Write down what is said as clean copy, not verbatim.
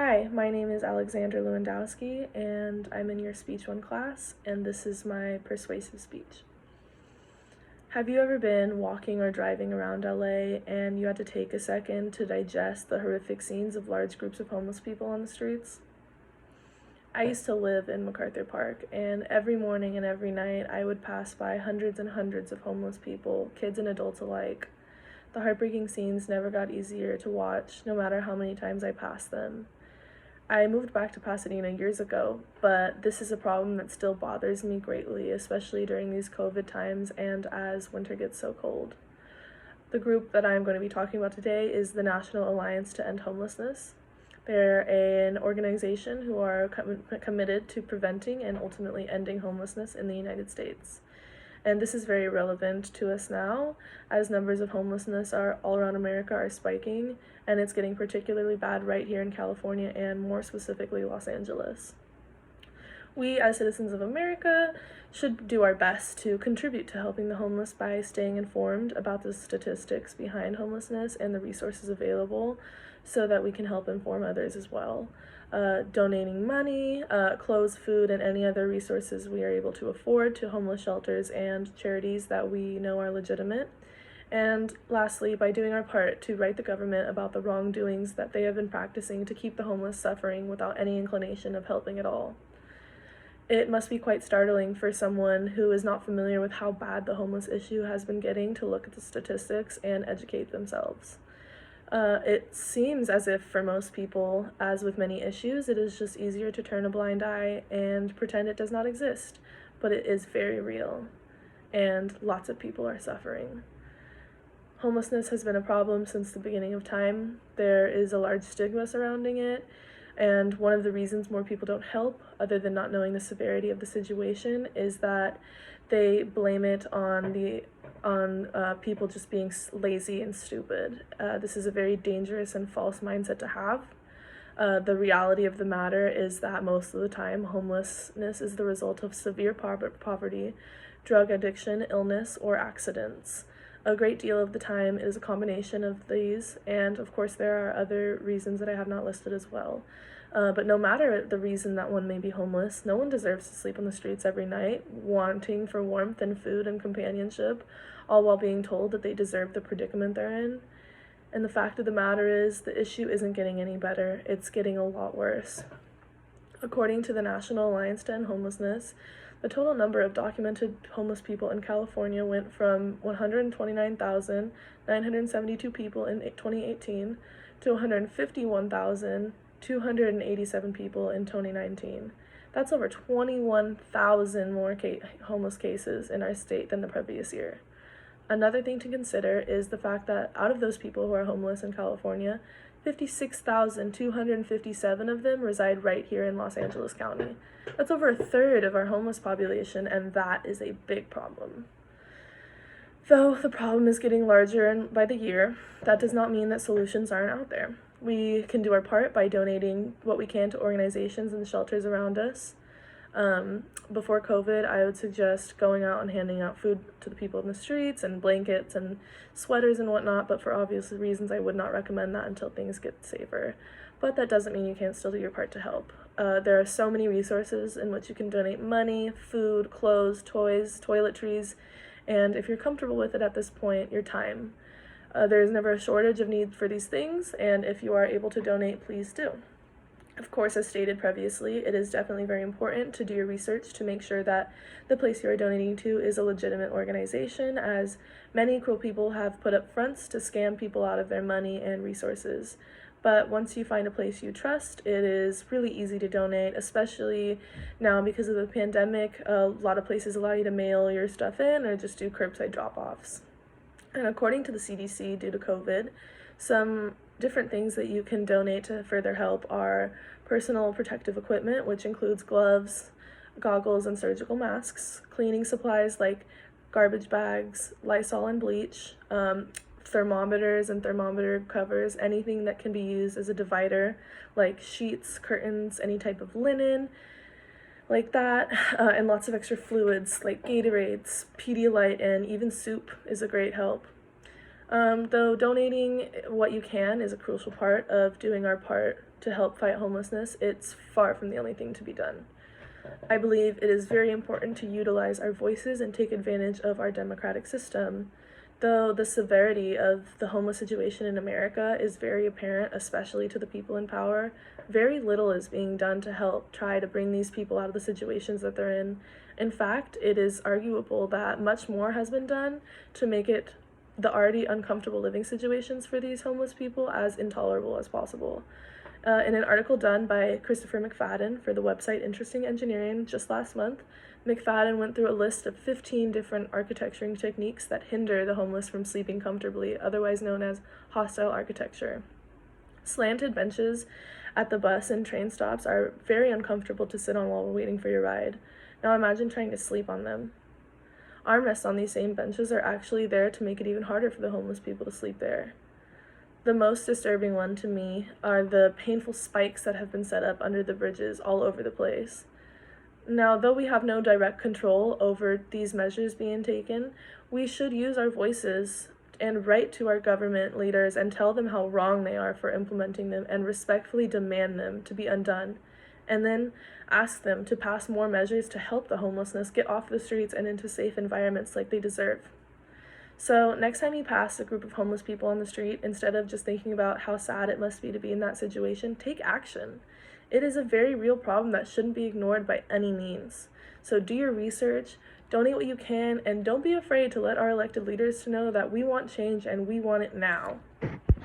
Hi, my name is Alexander Lewandowski, and I'm in your Speech 1 class, and this is my persuasive speech. Have you ever been walking or driving around LA and you had to take a second to digest the horrific scenes of large groups of homeless people on the streets? I used to live in MacArthur Park, and every morning and every night I would pass by hundreds and hundreds of homeless people, kids and adults alike. The heartbreaking scenes never got easier to watch, no matter how many times I passed them. I moved back to Pasadena years ago, but this is a problem that still bothers me greatly, especially during these COVID times and as winter gets so cold. The group that I'm going to be talking about today is the National Alliance to End Homelessness. They're an organization who are committed to preventing and ultimately ending homelessness in the United States. And this is very relevant to us now, as numbers of homelessness all around America are spiking, and it's getting particularly bad right here in California and more specifically Los Angeles. We, as citizens of America, should do our best to contribute to helping the homeless by staying informed about the statistics behind homelessness and the resources available so that we can help inform others as well. Donating money, clothes, food, and any other resources we are able to afford to homeless shelters and charities that we know are legitimate. And lastly, by doing our part to write the government about the wrongdoings that they have been practicing to keep the homeless suffering without any inclination of helping at all. It must be quite startling for someone who is not familiar with how bad the homeless issue has been getting to look at the statistics and educate themselves. It seems as if for most people, as with many issues, it is just easier to turn a blind eye and pretend it does not exist, but it is very real, and lots of people are suffering. Homelessness has been a problem since the beginning of time. There is a large stigma surrounding it, and one of the reasons more people don't help, other than not knowing the severity of the situation, is that they blame it on people just being lazy and stupid. This is a very dangerous and false mindset to have. The reality of the matter is that most of the time, homelessness is the result of severe poverty, drug addiction, illness, or accidents. A great deal of the time is a combination of these, and of course there are other reasons that I have not listed as well. But no matter the reason that one may be homeless, no one deserves to sleep on the streets every night, wanting for warmth and food and companionship, all while being told that they deserve the predicament they're in. And the fact of the matter is, the issue isn't getting any better, it's getting a lot worse. According to the National Alliance to End Homelessness, the total number of documented homeless people in California went from 129,972 people in 2018 to 151,287 people in 2019. That's over 21,000 more homeless cases in our state than the previous year. Another thing to consider is the fact that out of those people who are homeless in California, 56,257 of them reside right here in Los Angeles County. That's over a third of our homeless population, and that is a big problem. Though the problem is getting larger by the year, that does not mean that solutions aren't out there. We can do our part by donating what we can to organizations and shelters around us. Before COVID, I would suggest going out and handing out food to the people in the streets and blankets and sweaters and whatnot, but for obvious reasons I would not recommend that until things get safer. But that doesn't mean you can't still do your part to help. There are so many resources in which you can donate money, food, clothes, toys, toiletries, and if you're comfortable with it at this point, your time. There is never a shortage of need for these things, and if you are able to donate, please do. Of course, as stated previously, it is definitely very important to do your research to make sure that the place you are donating to is a legitimate organization, as many cruel people have put up fronts to scam people out of their money and resources. But once you find a place you trust, it is really easy to donate, especially now because of the pandemic. A lot of places allow you to mail your stuff in or just do curbside drop-offs. And according to the CDC, due to COVID, some different things that you can donate to further help are personal protective equipment, which includes gloves, goggles, and surgical masks, cleaning supplies like garbage bags, Lysol and bleach, thermometers and thermometer covers, anything that can be used as a divider, like sheets, curtains, any type of linen, like that, and lots of extra fluids like Gatorades, Pedialyte, and even soup is a great help. Though donating what you can is a crucial part of doing our part to help fight homelessness, it's far from the only thing to be done. I believe it is very important to utilize our voices and take advantage of our democratic system. Though the severity of the homeless situation in America is very apparent, especially to the people in power, very little is being done to help try to bring these people out of the situations that they're in. In fact, it is arguable that much more has been done to make it the already uncomfortable living situations for these homeless people as intolerable as possible. In an article done by Christopher McFadden for the website Interesting Engineering just last month, McFadden went through a list of 15 different architecturing techniques that hinder the homeless from sleeping comfortably, otherwise known as hostile architecture. Slanted benches at the bus and train stops are very uncomfortable to sit on while waiting for your ride. Now imagine trying to sleep on them. Armrests on these same benches are actually there to make it even harder for the homeless people to sleep there. The most disturbing one to me are the painful spikes that have been set up under the bridges all over the place. Now, though we have no direct control over these measures being taken, we should use our voices and write to our government leaders and tell them how wrong they are for implementing them and respectfully demand them to be undone. And then ask them to pass more measures to help the homelessness get off the streets and into safe environments like they deserve. So next time you pass a group of homeless people on the street, instead of just thinking about how sad it must be to be in that situation, take action. It is a very real problem that shouldn't be ignored by any means. So do your research, donate what you can, and don't be afraid to let our elected leaders know that we want change and we want it now.